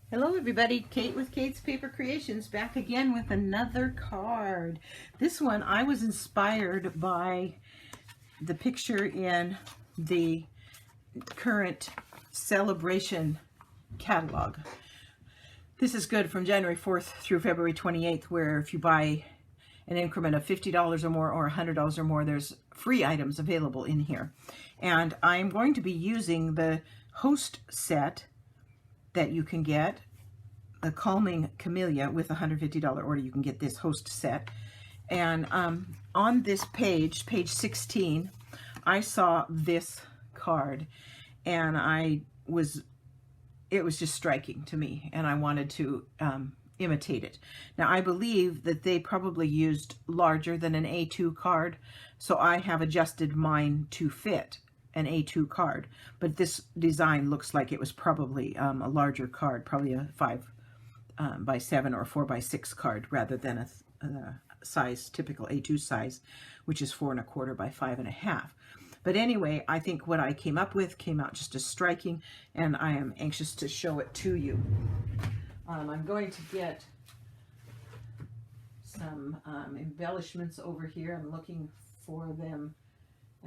Hello everybody, Kate with Kate's Paper Creations back again with another card. This one I was inspired by the picture in the current celebration catalog. This is good from January 4th through February 28th, where if you buy an increment of $50 or more or $100 or more, there's free items available in here. And I'm going to be using the host set that you can get, a Calming Camelia. With a $150 order, you can get this host set. And on this page 16, I saw this card, and it was just striking to me, and I wanted to imitate it. Now, I believe that they probably used larger than an A2 card, so I have adjusted mine to fit an A2 card, but this design looks like it was probably a larger card, probably a 5x7 or 4x6 card, rather than a size, typical A2 size, which is 4 1/4 by 5 1/2. But anyway, I think what I came up with came out just as striking, and I am anxious to show it to you. I'm going to get some embellishments over here. I'm looking for them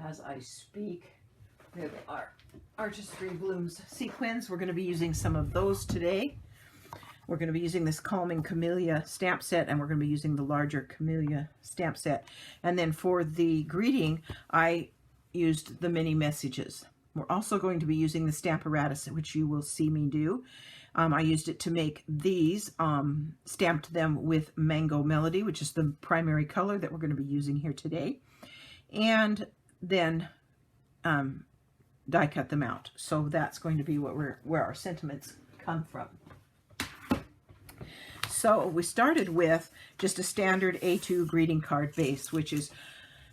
as I speak. We have our Artistry Blooms sequins. We're going to be using some of those today. We're going to be using this Calming Camelia stamp set, and we're going to be using the larger Camelia stamp set. And then for the greeting, I used the mini messages. We're also going to be using the Stamparatus, which you will see me do. I used it to make these, stamped them with Mango Melody, which is the primary color that we're going to be using here today. And then die cut them out. So that's going to be where our sentiments come from. So we started with just a standard A2 greeting card base, which is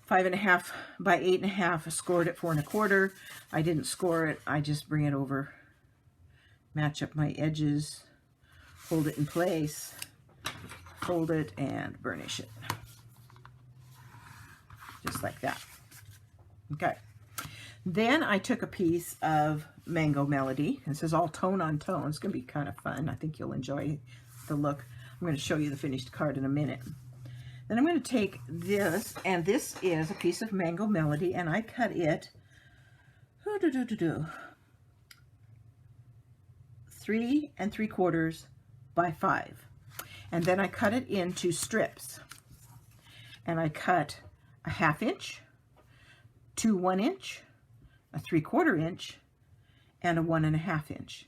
5 1/2 by 8 1/2, scored at 4 1/4. I didn't score it. I just bring it over, match up my edges, hold it in place, fold it, and burnish it. Just like that. Okay. Then I took a piece of Mango Melody. This is all tone on tone. It's going to be kind of fun. I think you'll enjoy the look. I'm going to show you the finished card in a minute. Then I'm going to take this, and this is a piece of Mango Melody, and I cut it 3 3/4 by 5. And then I cut it into strips. And I cut a 1/2 inch, 2 1 inch, a 3/4 inch, and a 1 1/2 inch.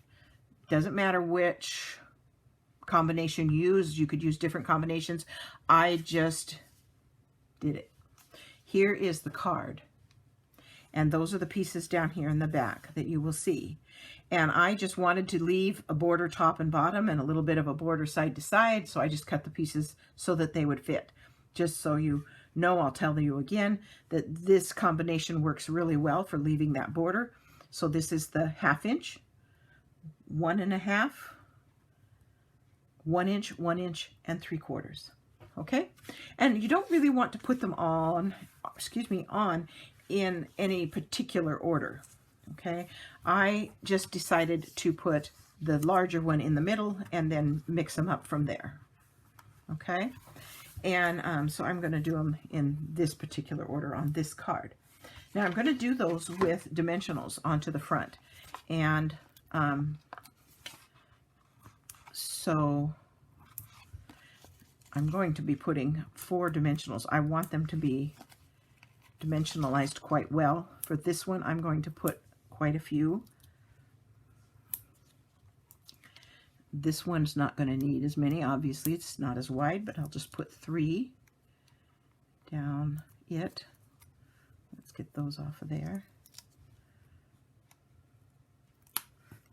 Doesn't matter which combination you use. You could use different combinations. I just did it. Here is the card, and those are the pieces down here in the back that you will see. And I just wanted to leave a border top and bottom and a little bit of a border side to side, so I just cut the pieces so that they would fit. Just so you know, I'll tell you again that this combination works really well for leaving that border. So this is the 1/2 inch, 1 1/2, 1 inch, 1 inch, and 3/4. Okay, and you don't really want to put them on in any particular order. Okay, I just decided to put the larger one in the middle and then mix them up from there. Okay, and so I'm going to do them in this particular order on this card. Now I'm going to do those with dimensionals onto the front, and so I'm going to be putting 4 dimensionals. I want them to be dimensionalized quite well. For this one, I'm going to put quite a few. This one's not going to need as many. Obviously, it's not as wide, but I'll just put 3 down it. Let's get those off of there.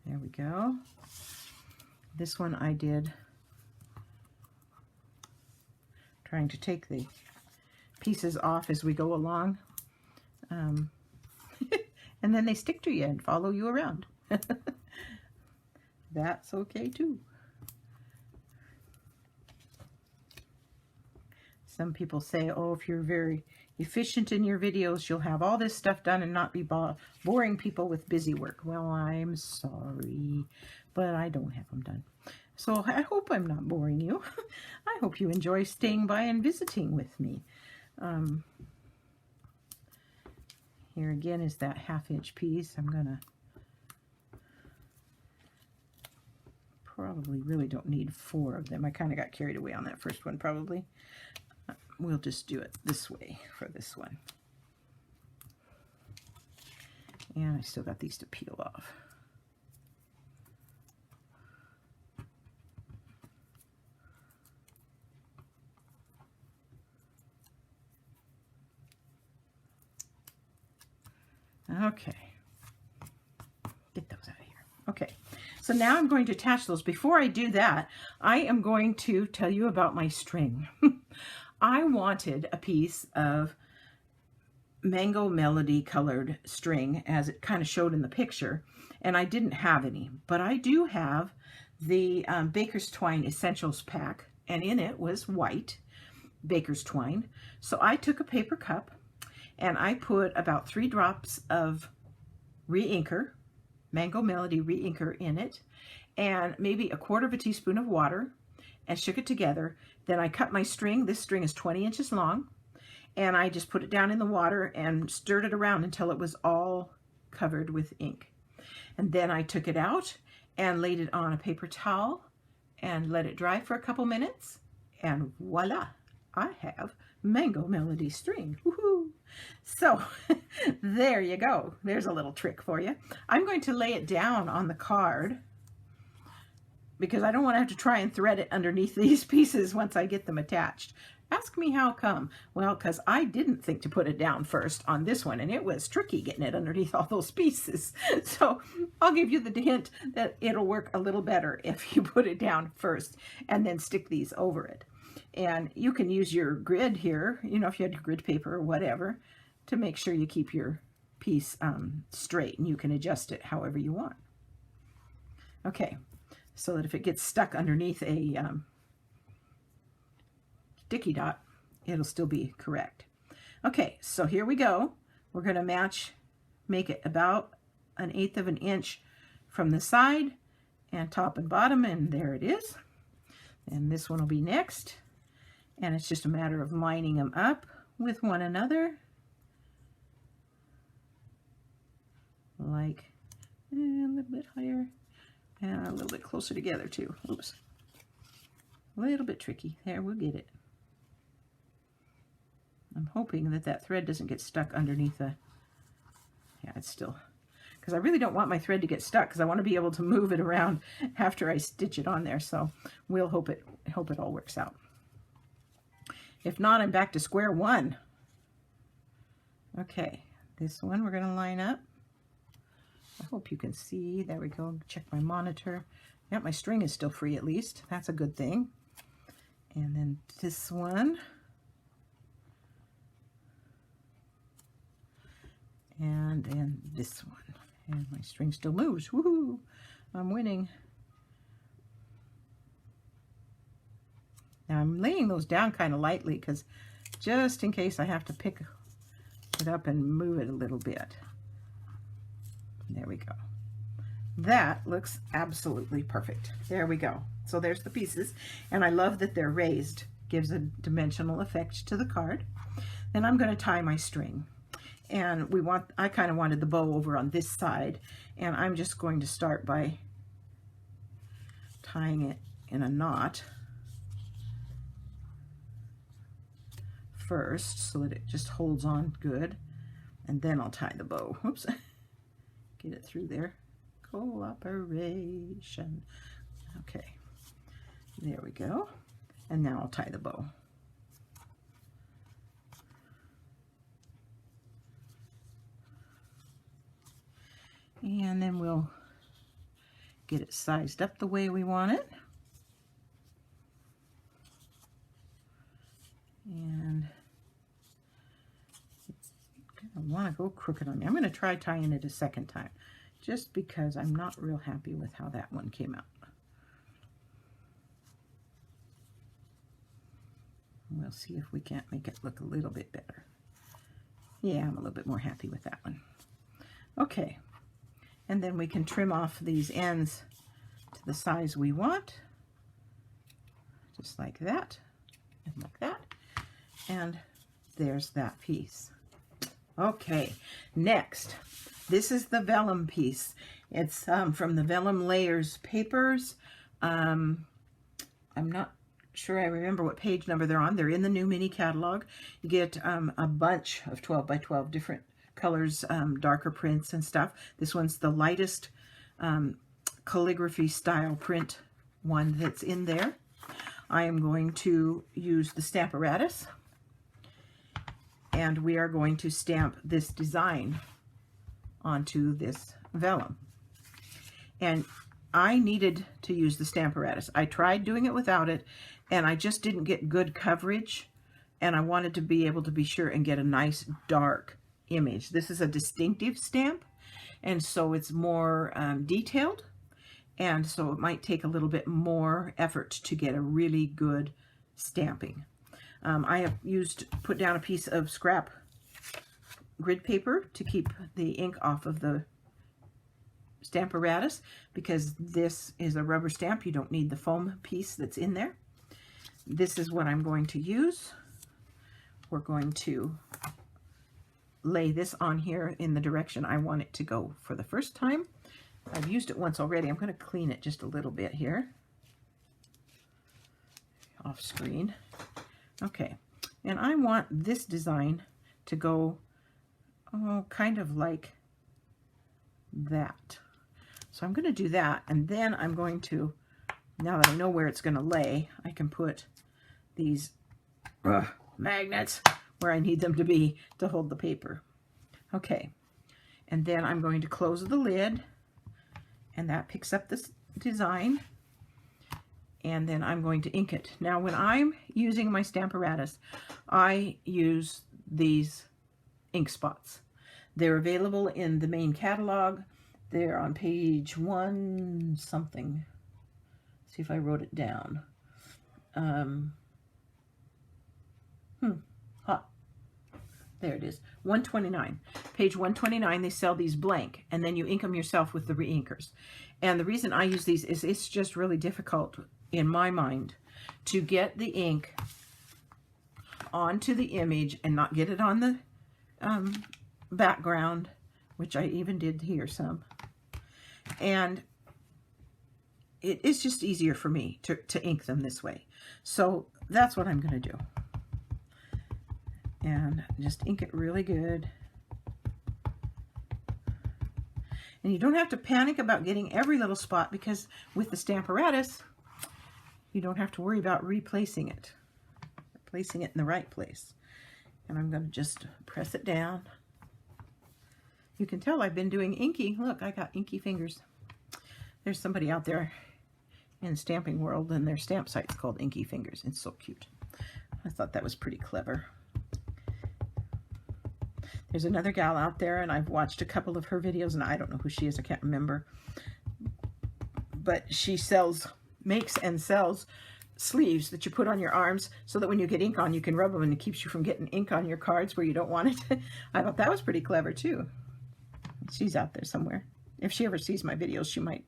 There we go. This one I did trying to take the pieces off as we go along. And then they stick to you and follow you around. That's okay too. Some people say, oh, if you're very efficient in your videos, you'll have all this stuff done and not be boring people with busy work. Well, I'm sorry, but I don't have them done. So I hope I'm not boring you. I hope you enjoy staying by and visiting with me. Here again is that 1/2 inch piece. I'm gonna probably really don't need 4 of them. I kind of got carried away on that first one probably. We'll just do it this way for this one. And I still got these to peel off. Okay, get those out of here. Okay, so now I'm going to attach those. Before I do that, I am going to tell you about my string. I wanted a piece of Mango Melody colored string as it kind of showed in the picture, and I didn't have any, but I do have the Baker's Twine Essentials pack, and in it was white Baker's Twine. So I took a paper cup and I put about 3 drops of re-inker, Mango Melody re-inker in it, and maybe 1/4 teaspoon of water, and shook it together. Then I cut my string. This string is 20 inches long, and I just put it down in the water and stirred it around until it was all covered with ink. And then I took it out and laid it on a paper towel and let it dry for a couple minutes, and voila, I have Mango Melody string. Woohoo! So there you go. There's a little trick for you. I'm going to lay it down on the card because I don't want to have to try and thread it underneath these pieces once I get them attached. Ask me how come. Well, because I didn't think to put it down first on this one, and it was tricky getting it underneath all those pieces. So I'll give you the hint that it'll work a little better if you put it down first and then stick these over it. And you can use your grid here, you know, if you had your grid paper or whatever, to make sure you keep your piece straight, and you can adjust it however you want. Okay, so that if it gets stuck underneath a sticky dot, it'll still be correct. Okay, so here we go. We're going to make it about 1/8 of an inch from the side and top and bottom, and there it is. And this one will be next. And it's just a matter of lining them up with one another. Like a little bit higher and a little bit closer together too. Oops. A little bit tricky. There, we'll get it. I'm hoping that that thread doesn't get stuck underneath the... Yeah, it's still... Because I really don't want my thread to get stuck, because I want to be able to move it around after I stitch it on there. So we'll hope it all works out. If not, I'm back to square one. Okay, this one we're going to line up. I hope you can see. There we go. Check my monitor. Yep, my string is still free at least. That's a good thing. And then this one. And then this one. And my string still moves. Woohoo! I'm winning. Now I'm laying those down kind of lightly because just in case I have to pick it up and move it a little bit. There we go. That looks absolutely perfect. There we go. So there's the pieces, and I love that they're raised. Gives a dimensional effect to the card. Then I'm going to tie my string. And I kind of wanted the bow over on this side, and I'm just going to start by tying it in a knot first so that it just holds on good, and then I'll tie the bow. Whoops. Get it through there. Cooperation. Okay, there we go. And now I'll tie the bow. And then we'll get it sized up the way we want it. And I want to go crooked on me. I'm going to try tying it a second time, just because I'm not real happy with how that one came out. We'll see if we can't make it look a little bit better. Yeah, I'm a little bit more happy with that one. Okay. And then we can trim off these ends to the size we want. just like that, and like that, and there's that piece. Okay, next, this is the vellum piece. It's from the Vellum Layers papers. I'm not sure I remember what page number they're on. They're in the new mini catalog. You get a bunch of 12 by 12 different colors, darker prints and stuff. This one's the lightest calligraphy style print one that's in there. I am going to use the Stamparatus, and we are going to stamp this design onto this vellum. And I needed to use the Stamparatus. I tried doing it without it, and I just didn't get good coverage, and I wanted to be able to be sure and get a nice dark image. This is a distinctive stamp, and so it's more detailed, and so it might take a little bit more effort to get a really good stamping. I have put down a piece of scrap grid paper to keep the ink off of the Stamparatus, because this is a rubber stamp. You don't need the foam piece that's in there. This is what I'm going to use. We're going to lay this on here in the direction I want it to go for the first time. I've used it once already. I'm going to clean it just a little bit here off screen. Okay, and I want this design to go kind of like that. So I'm going to do that, and then I'm going to, now that I know where it's going to lay, I can put these magnets where I need them to be to hold the paper. Okay, and then I'm going to close the lid, and that picks up this design, and then I'm going to ink it. Now, when I'm using my Stamparatus, I use these ink spots. They're available in the main catalog. They're on page 1 something. See if I wrote it down. There it is, 129. Page 129, they sell these blank, and then you ink them yourself with the re-inkers. And the reason I use these is it's just really difficult, in my mind, to get the ink onto the image and not get it on the background, which I even did here some. And it's just easier for me to ink them this way. So that's what I'm going to do. And just ink it really good. And you don't have to panic about getting every little spot, because with the Stamparatus, you don't have to worry about placing it in the right place. And I'm going to just press it down. You can tell I've been doing inky. Look, I got inky fingers. There's somebody out there in the stamping world, and their stamp site's called Inky Fingers. It's so cute. I thought that was pretty clever. There's another gal out there, and I've watched a couple of her videos, and I don't know who she is. I can't remember. But she makes and sells sleeves that you put on your arms so that when you get ink on, you can rub them, and it keeps you from getting ink on your cards where you don't want it. I thought that was pretty clever, too. She's out there somewhere. If she ever sees my videos, she might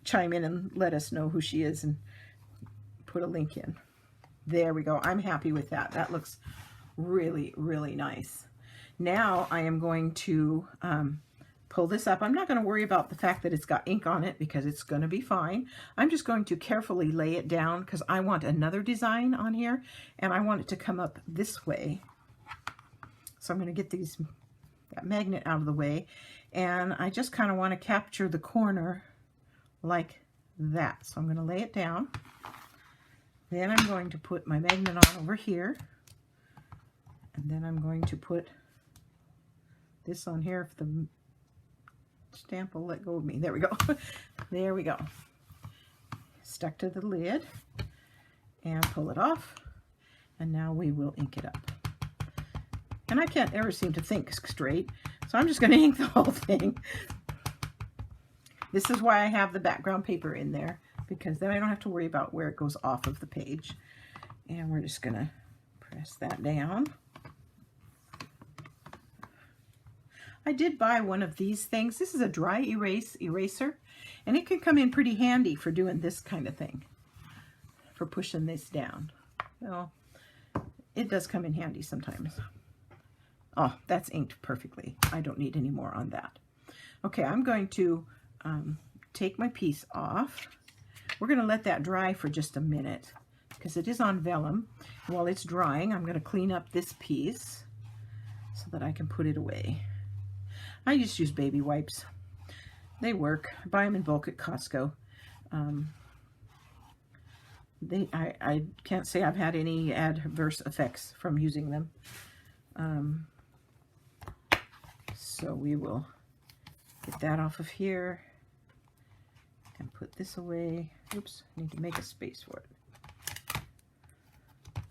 chime in and let us know who she is and put a link in. There we go. I'm happy with that. That looks really, really nice. Now I am going to pull this up. I'm not going to worry about the fact that it's got ink on it, because it's going to be fine. I'm just going to carefully lay it down, because I want another design on here, and I want it to come up this way. So I'm going to get that magnet out of the way, and I just kind of want to capture the corner like that. So I'm going to lay it down. Then I'm going to put my magnet on over here, and then I'm going to put this on here if the stamp will let go of me. There we go. There we go. Stuck to the lid, and pull it off, and now we will ink it up. And I can't ever seem to think straight, so I'm just going to ink the whole thing. This is why I have the background paper in there, because then I don't have to worry about where it goes off of the page. And we're just going to press that down. I did buy one of these things. This is a dry erase eraser, and it can come in pretty handy for doing this kind of thing. for pushing this down. Well, it does come in handy sometimes. Oh, that's inked perfectly. I don't need any more on that. Okay, I'm going to take my piece off. We're going to let that dry for just a minute because it is on vellum. While it's drying, I'm going to clean up this piece so that I can put it away. I just use baby wipes. They work. I buy them in bulk at Costco. I can't say I've had any adverse effects from using them. So we will get that off of here and put this away. Oops, I need to make a space for it.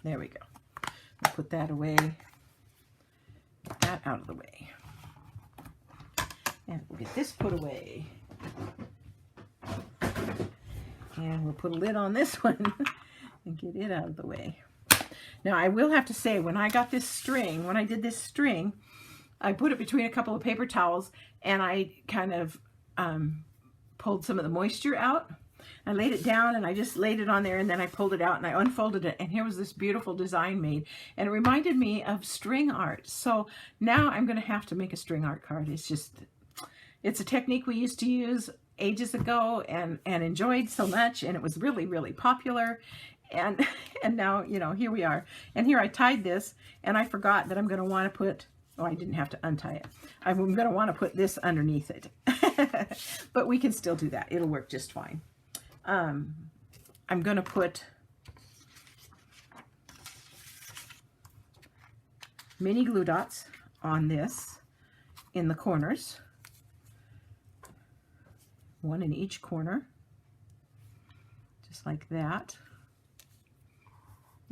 There we go. I'll put that away. Get that out of the way. And we'll get this put away. And we'll put a lid on this one and get it out of the way. Now I will have to say, when I got this string, when I did this string, I put it between a couple of paper towels and I kind of pulled some of the moisture out. I laid it down and I just laid it on there, and then I pulled it out and I unfolded it, and here was this beautiful design made, and it reminded me of string art. So now I'm going to have to make a string art card. It's a technique we used to use ages ago and enjoyed so much, and it was really, really popular. And now, you know, here we are. And here I tied this, and I forgot that I'm going to want to put, oh, I didn't have to untie it. I'm going to want to put this underneath it. But we can still do that. It'll work just fine. I'm going to put mini glue dots on this in the corners. One in each corner. Just like that.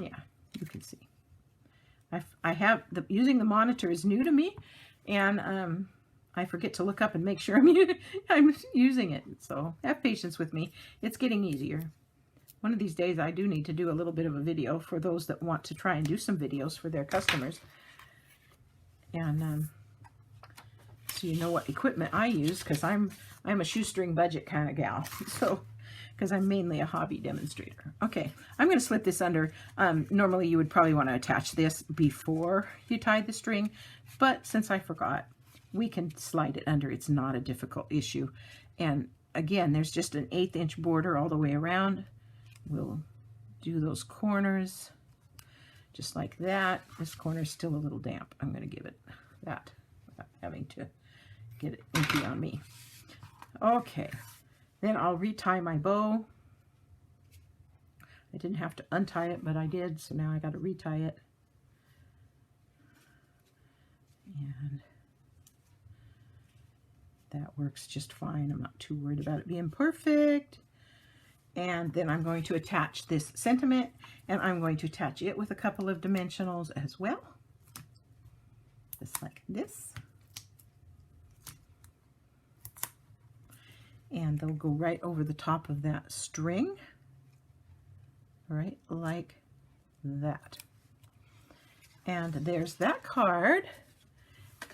Yeah, you can see. I have, using the monitor is new to me, and I forget to look up and make sure I'm using it. So have patience with me. It's getting easier. One of these days I do need to do a little bit of a video for those that want to try and do some videos for their customers. And so you know what equipment I use, because I'm a shoestring budget kind of gal. So, because I'm mainly a hobby demonstrator. Okay, I'm going to slip this under. Normally you would probably want to attach this before you tied the string, but since I forgot, we can slide it under. It's not a difficult issue. And again, there's just an 1/8 inch border all the way around. We'll do those corners just like that. This corner is still a little damp. I'm going to give it that without having to get it inky on me. Okay, then I'll retie my bow. I didn't have to untie it, but I did, so now I got to retie it. And that works just fine. I'm not too worried about it being perfect. And then I'm going to attach this sentiment, and I'm going to attach it with a couple of dimensionals as well. Just like this. And they'll go right over the top of that string, right like that. And there's that card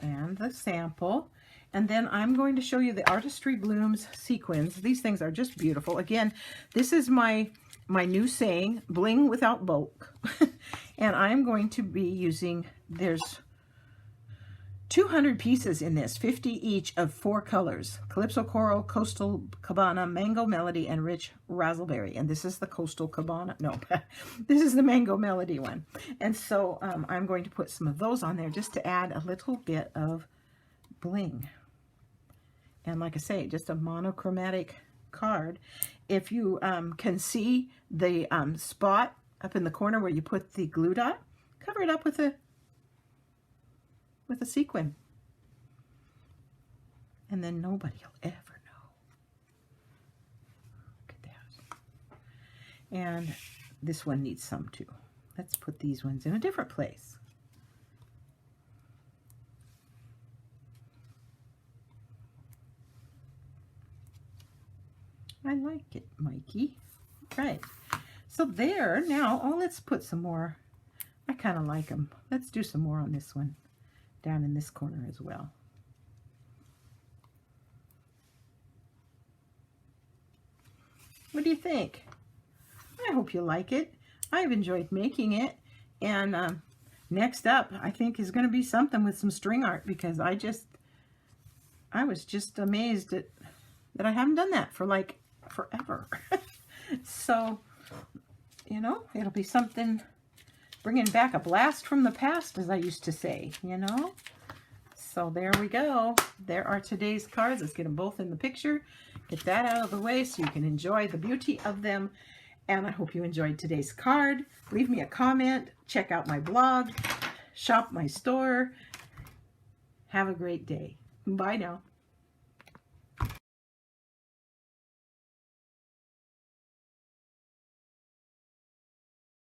and the sample. And then I'm going to show you the Artistry Blooms sequins. These things are just beautiful. Again, this is my new saying, bling without bulk. And I'm going to be using, there's 200 pieces in this, 50 each of 4 colors: Calypso Coral, Coastal Cabana, Mango Melody, and Rich Razzleberry. And this is the Coastal Cabana, no, this is the Mango Melody one. And so I'm going to put some of those on there just to add a little bit of bling. And like I say, just a monochromatic card. If you can see the spot up in the corner where you put the glue dot, cover it up with a sequin. And then nobody will ever know. Look at that. And this one needs some too. Let's put these ones in a different place. I like it, Mikey. Right. So there, now, oh, let's put some more. I kind of like them. Let's do some more on this one, down in this corner as well. What do you think? I hope you like it. I've enjoyed making it. And next up, I think, is going to be something with some string art, because I was just amazed that I haven't done that for like forever. So, you know, it'll be something, bringing back a blast from the past, as I used to say, you know. So there we go. There are today's cards. Let's get them both in the picture. Get that out of the way so you can enjoy the beauty of them. And I hope you enjoyed today's card. Leave me a comment. Check out my blog. Shop my store. Have a great day. Bye now.